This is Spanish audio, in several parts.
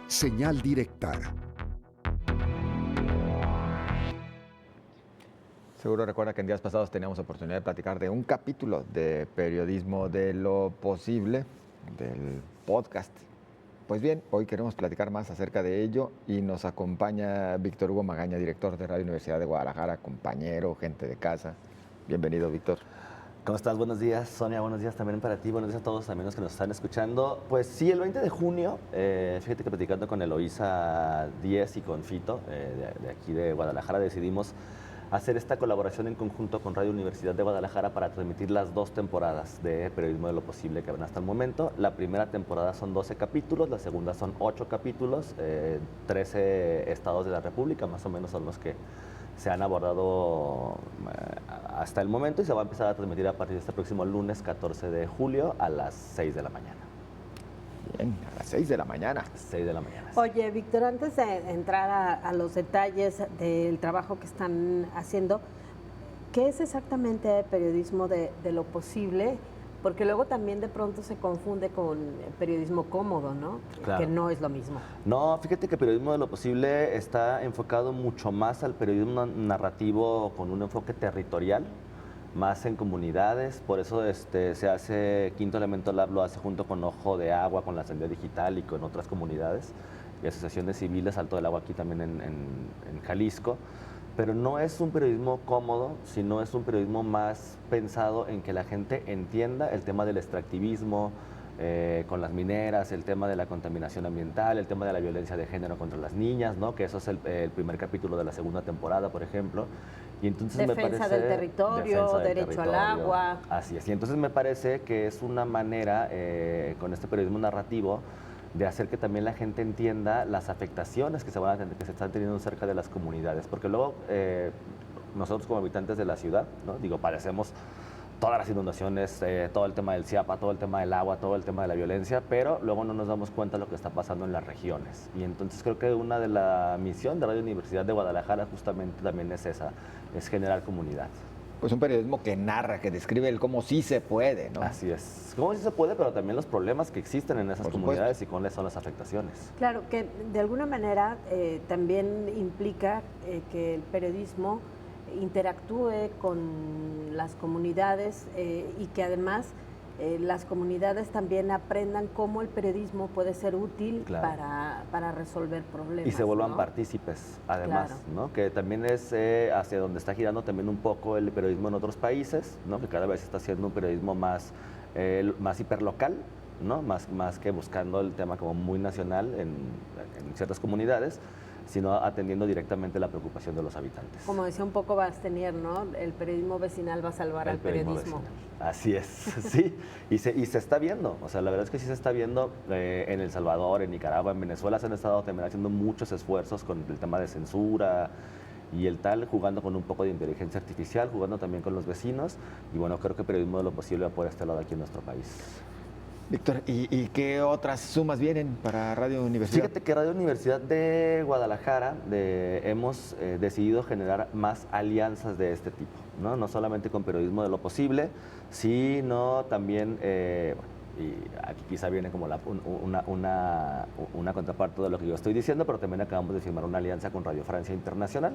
Señal directa. Seguro recuerda que en días pasados teníamos oportunidad de platicar de un capítulo de Periodismo de lo Posible, del podcast. Pues bien, hoy queremos platicar más acerca de ello y nos acompaña Víctor Hugo Magaña, director de Radio Universidad de Guadalajara, compañero, gente de casa. Bienvenido, Víctor. ¿Cómo estás? Buenos días, Sonia. Buenos días también para ti. Buenos días a todos también los que nos están escuchando. Pues sí, el 20 de junio, fíjate que platicando con Eloísa Díez y con Fito, de aquí de Guadalajara, decidimos hacer esta colaboración en conjunto con Radio Universidad de Guadalajara para transmitir las 2 temporadas de Periodismo de lo Posible que ven hasta el momento. La primera temporada son 12 capítulos, la segunda son 8 capítulos, 13 estados de la República, más o menos son los que se han abordado hasta el momento, y se va a empezar a transmitir a partir de este próximo lunes 14 de julio a las 6 de la mañana. Bien, a las 6 de la mañana. 6 de la mañana. Oye, Víctor, antes de entrar a los detalles del trabajo que están haciendo, ¿qué es exactamente periodismo de lo posible? Porque luego también de pronto se confunde con periodismo cómodo, ¿no? Claro. Que no es lo mismo. No, fíjate que Periodismo de lo Posible está enfocado mucho más al periodismo narrativo con un enfoque territorial, más en comunidades. Por eso se hace Quinto Elemento Lab, lo hace junto con Ojo de Agua, con la Sendía Digital y con otras comunidades y asociaciones civiles, Alto del Agua aquí también en Jalisco. Pero no es un periodismo cómodo, sino es un periodismo más pensado en que la gente entienda el tema del extractivismo con las mineras, el tema de la contaminación ambiental, el tema de la violencia de género contra las niñas, ¿no? Que eso es el primer capítulo de la segunda temporada, por ejemplo. Y entonces Defensa del territorio, derecho al agua. Así es. Y entonces me parece que es una manera, con este periodismo narrativo, de hacer que también la gente entienda las afectaciones que se están teniendo cerca de las comunidades. Porque luego nosotros como habitantes de la ciudad, ¿no? Digo, padecemos todas las inundaciones, todo el tema del CIAPA, todo el tema del agua, todo el tema de la violencia, pero luego no nos damos cuenta de lo que está pasando en las regiones. Y entonces creo que una de la misión de Radio Universidad de Guadalajara justamente también es esa, es generar comunidad. Pues un periodismo que narra, que describe el cómo sí se puede, ¿no? Así es. Cómo sí se puede, pero también los problemas que existen en esas Por comunidades y cuáles son las afectaciones. Claro, que de alguna manera también implica que el periodismo interactúe con las comunidades y que además las comunidades también aprendan cómo el periodismo puede ser útil, claro, para resolver problemas. Y se vuelvan, ¿no?, partícipes, además, claro, ¿no? Que también es hacia donde está girando también un poco el periodismo en otros países, ¿no? Que cada vez está haciendo un periodismo más hiperlocal, ¿no? Más que buscando el tema como muy nacional en ciertas comunidades, sino atendiendo directamente la preocupación de los habitantes. Como decía un poco Bastenier, ¿no? El periodismo vecinal va a salvar al periodismo. Así es, sí, y se está viendo, o sea, la verdad es que sí se está viendo en El Salvador, en Nicaragua, en Venezuela se han estado también haciendo muchos esfuerzos con el tema de censura y el tal, jugando con un poco de inteligencia artificial, jugando también con los vecinos, y bueno, creo que Periodismo de lo Posible va por este lado aquí en nuestro país. Víctor, ¿y qué otras sumas vienen para Radio Universidad? Fíjate que Radio Universidad de Guadalajara hemos decidido generar más alianzas de este tipo, ¿no? No solamente con Periodismo de lo Posible, sino también, y aquí quizá viene como una contraparte de lo que yo estoy diciendo, pero también acabamos de firmar una alianza con Radio Francia Internacional,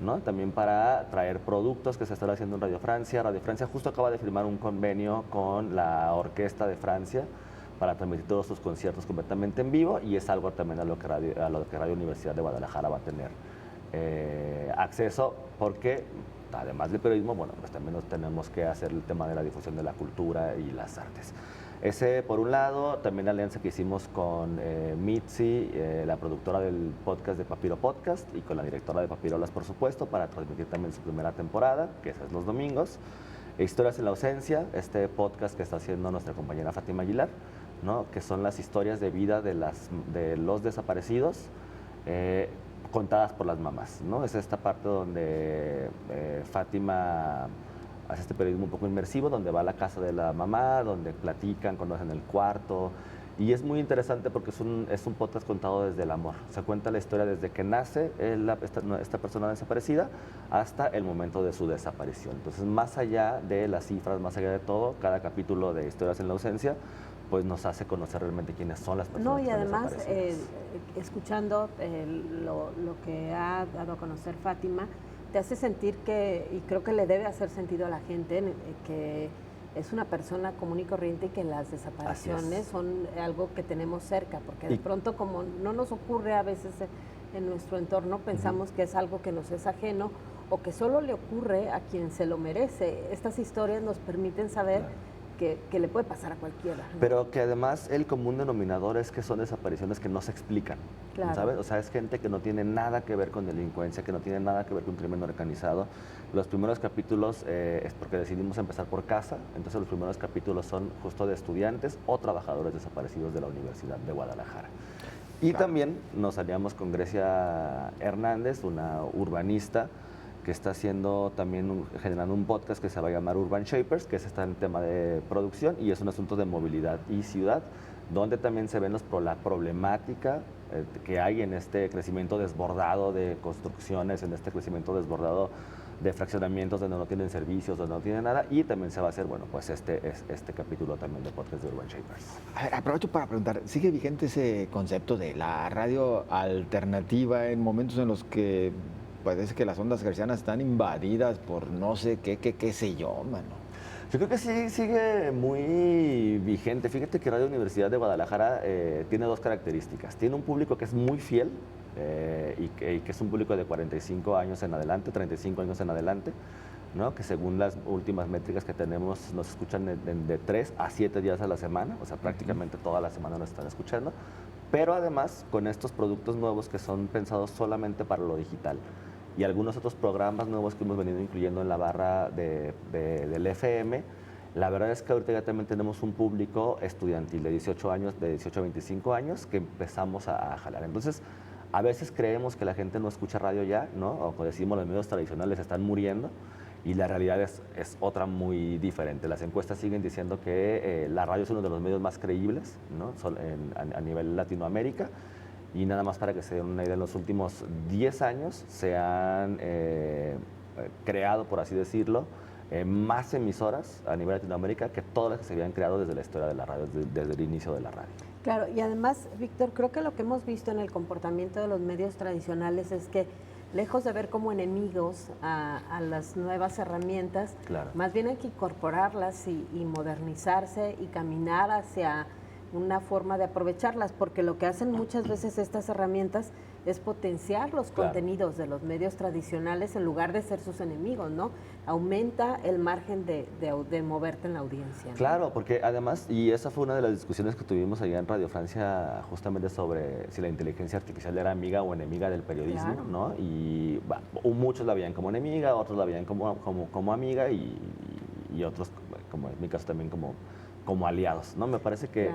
¿no? También para traer productos que se están haciendo en Radio Francia. Radio Francia justo acaba de firmar un convenio con la Orquesta de Francia para transmitir todos sus conciertos completamente en vivo, y es algo también a lo que Radio Universidad de Guadalajara va a tener acceso, porque además del periodismo, bueno, pues también tenemos que hacer el tema de la difusión de la cultura y las artes. Ese por un lado, también la alianza que hicimos con Mitzi, la productora del podcast de Papiro Podcast, y con la directora de Papirolas, por supuesto, para transmitir también su primera temporada, que es los domingos. Historias en la ausencia, este podcast que está haciendo nuestra compañera Fátima Aguilar, ¿no? Que son las historias de vida de los desaparecidos, contadas por las mamás, ¿no? Es esta parte donde Fátima hace este periodismo un poco inmersivo, donde va a la casa de la mamá, donde platican, conocen el cuarto, y es muy interesante porque es un podcast contado desde el amor. Se cuenta la historia desde que nace esta persona desaparecida hasta el momento de su desaparición. Entonces, más allá de las cifras, más allá de todo, cada capítulo de Historias en la Ausencia pues nos hace conocer realmente quiénes son las personas. No, y que están además, desaparecidas. escuchando lo que ha dado a conocer Fátima, te hace sentir que, y creo que le debe hacer sentido a la gente, que es una persona común y corriente y que las desapariciones son algo que tenemos cerca, porque de pronto como no nos ocurre a veces en nuestro entorno, pensamos que es algo que nos es ajeno o que solo le ocurre a quien se lo merece. Estas historias nos permiten saber que le puede pasar a cualquiera, ¿no? Pero que además el común denominador es que son desapariciones que no se explican, ¿sabes? O sea, es gente que no tiene nada que ver con delincuencia, que no tiene nada que ver con crimen organizado. Los primeros capítulos es porque decidimos empezar por casa, entonces los primeros capítulos son justo de estudiantes o trabajadores desaparecidos de la Universidad de Guadalajara. Y también nos aliamos con Grecia Hernández, una urbanista, que está haciendo también generando un podcast que se va a llamar Urban Shapers, que está en tema de producción y es un asunto de movilidad y ciudad, donde también se ven la problemática que hay en este crecimiento desbordado de construcciones, en este crecimiento desbordado de fraccionamientos donde no tienen servicios, donde no tienen nada, y también se va a hacer, bueno, pues este capítulo también de podcast de Urban Shapers. A ver, aprovecho para preguntar, ¿sigue vigente ese concepto de la radio alternativa en momentos en los que parece que las ondas hercianas están invadidas por no sé qué sé yo, mano? Yo creo que sí sigue muy vigente. Fíjate que Radio Universidad de Guadalajara tiene dos características. Tiene un público que es muy fiel y que es un público de 45 años en adelante, 35 años en adelante, ¿no? Que según las últimas métricas que tenemos nos escuchan de 3 a 7 días a la semana, o sea, prácticamente toda la semana nos están escuchando, pero además con estos productos nuevos que son pensados solamente para lo digital y algunos otros programas nuevos que hemos venido incluyendo en la barra del FM, la verdad es que ahorita ya también tenemos un público estudiantil de 18 años, de 18 a 25 años, que empezamos a jalar. Entonces, a veces creemos que la gente no escucha radio ya, ¿no? O como decimos, los medios tradicionales están muriendo, y la realidad es otra muy diferente. Las encuestas siguen diciendo que la radio es uno de los medios más creíbles, ¿no? A nivel Latinoamérica. Y nada más para que se den una idea, en los últimos 10 años se han creado, por así decirlo, más emisoras a nivel Latinoamérica que todas las que se habían creado desde la historia de la radio, desde el inicio de la radio. Claro, y además, Víctor, creo que lo que hemos visto en el comportamiento de los medios tradicionales es que, lejos de ver como enemigos a las nuevas herramientas, más bien hay que incorporarlas y modernizarse y caminar hacia una forma de aprovecharlas, porque lo que hacen muchas veces estas herramientas es potenciar los contenidos de los medios tradicionales en lugar de ser sus enemigos, ¿no? Aumenta el margen de moverte en la audiencia, ¿no? Claro, porque además, y esa fue una de las discusiones que tuvimos allá en Radio Francia, justamente sobre si la inteligencia artificial era amiga o enemiga del periodismo, ¿no? Y muchos la veían como enemiga, otros la veían como amiga y otros, como en mi caso también, como aliados, ¿no? Me parece que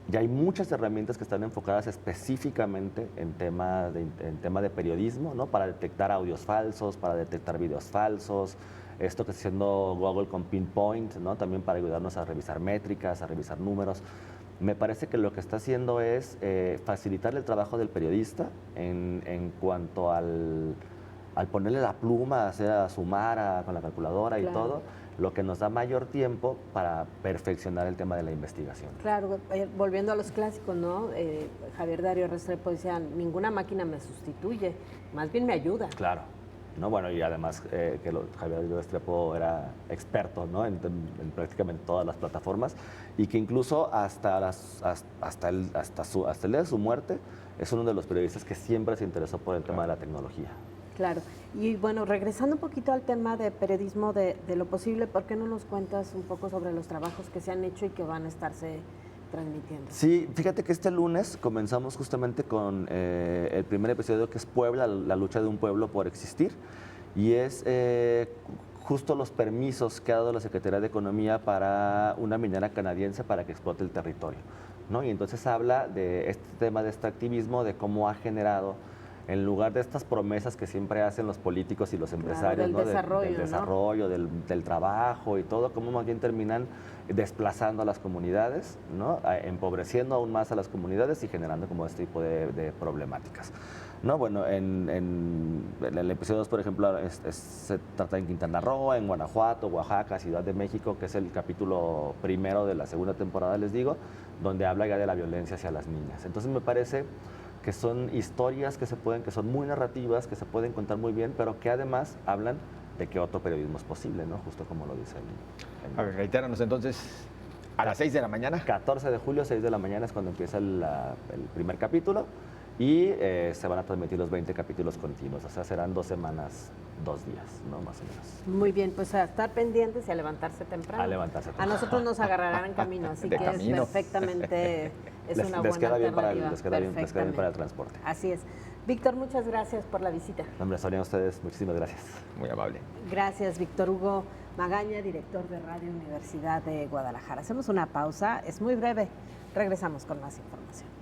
ya hay muchas herramientas que están enfocadas específicamente en tema de periodismo, ¿no? Para detectar audios falsos, para detectar videos falsos, esto que está haciendo Google con Pinpoint, ¿no? También para ayudarnos a revisar métricas, a revisar números. Me parece que lo que está haciendo es facilitar el trabajo del periodista en cuanto al ponerle la pluma, a sumar con la calculadora y todo, lo que nos da mayor tiempo para perfeccionar el tema de la investigación. Claro, volviendo a los clásicos, ¿no? Javier Darío Restrepo decía, ninguna máquina me sustituye, más bien me ayuda. Claro. ¿No? Bueno, y además Javier Darío Restrepo era experto, ¿no? en prácticamente todas las plataformas, y que incluso hasta el día de su muerte es uno de los periodistas que siempre se interesó por el tema de la tecnología. Claro. Y bueno, regresando un poquito al tema de periodismo de lo posible, ¿por qué no nos cuentas un poco sobre los trabajos que se han hecho y que van a estarse transmitiendo? Sí, fíjate que este lunes comenzamos justamente con el primer episodio, que es Puebla, la lucha de un pueblo por existir, y es justo los permisos que ha dado la Secretaría de Economía para una minera canadiense para que explote el territorio, ¿no? Y entonces habla de este tema de extractivismo, de cómo ha generado, en lugar de estas promesas que siempre hacen los políticos y los empresarios, del ¿no? desarrollo, del trabajo y todo, cómo más bien terminan desplazando a las comunidades, ¿no? Empobreciendo aún más a las comunidades y generando como este tipo de problemáticas, ¿no? Bueno, en el episodio 2, por ejemplo, se trata en Quintana Roo, en Guanajuato, Oaxaca, Ciudad de México, que es el capítulo primero de la segunda temporada, les digo, donde habla ya de la violencia hacia las niñas. Entonces me parece que son historias que son muy narrativas, que se pueden contar muy bien, pero que además hablan de que otro periodismo es posible, ¿no? Justo como lo dice el A ver, reitéranos entonces, a las 6 de la mañana. 14 de julio, 6 de la mañana es cuando empieza el primer capítulo y se van a transmitir los 20 capítulos continuos, o sea, serán 2 semanas, 2 días, ¿no? Más o menos. Muy bien, pues a estar pendientes y a levantarse temprano. A levantarse temprano. A nosotros nos agarrarán en camino, así De que camino. es perfectamente, es una buena les queda bien alternativa. les queda bien para el transporte. Así es. Víctor, muchas gracias por la visita. Hombre, Sonia, a ustedes, muchísimas gracias. Muy amable. Gracias, Víctor Hugo Magaña, director de Radio Universidad de Guadalajara. Hacemos una pausa, es muy breve. Regresamos con más información.